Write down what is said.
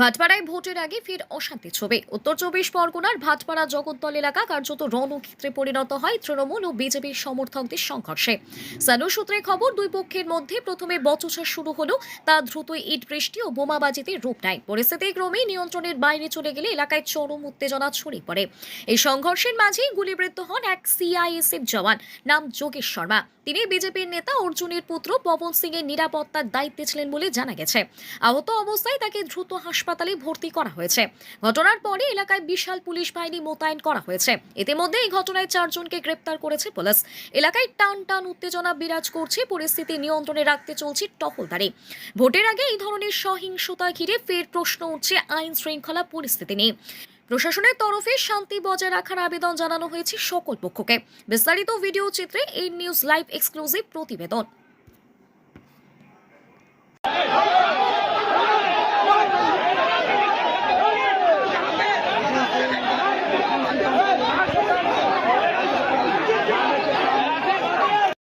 ভাটপাড়ায় ভোটের আগে ফের অশান্তি ছবি। উত্তর চব্বিশ পরগনার ভাটপাড়া জগদ্দল এলাকা কার্যত রণক্ষেত্রে পরিণত হয় তৃণমূল ও বিজেপির সমর্থকদের সংঘর্ষে। স্থানীয় সূত্রে খবর, দুই পক্ষের মধ্যে প্রথমে বচসা শুরু হলো, তা দ্রুতই ইট বৃষ্টি ও বোমাবাজিতে রূপ নেয়। পরিস্থিতি ক্রমে নিয়ন্ত্রণের বাইরে চলে গেলে এলাকায় চরম উত্তেজনা ছড়িয়ে পড়ে। এই সংঘর্ষের মাঝেই গুলিবিদ্ধ হন এক সিআইএসএফ জওয়ান, নাম যোগেশ শর্মা। তিনি বিজেপির নেতা অর্জুনের পুত্র পবন সিং এর নিরাপত্তার দায়িত্বে ছিলেন বলে জানা গেছে। আহত অবস্থায় তাকে দ্রুত হাসপাতালে ভর্তি করা হয়েছে। ঘটনার পরে এলাকায় বিশাল পুলিশ বাহিনী মোতায়েন করা হয়েছে। ইতিমধ্যে এই ঘটনায় 4 জনকে গ্রেপ্তার করেছে পুলিশ। এলাকায় টান টান উত্তেজনা বিরাজ করছে, পরিস্থিতি নিয়ন্ত্রণে রাখতে চলছে টহলদারি। ভোটের আগে এই ধরনের সহিংসতা ঘিরে ফের প্রশ্ন উঠছে আইন শৃঙ্খলা পরিস্থিতি নিয়ে। প্রশাসনের তরফে শান্তি বজায় রাখার আবেদন জানানো হয়েছে সকল পক্ষকে। বিস্তারিত ভিডিও চিত্রে এই নিউজ লাইভ এক্সক্লুসিভ প্রতিবেদন।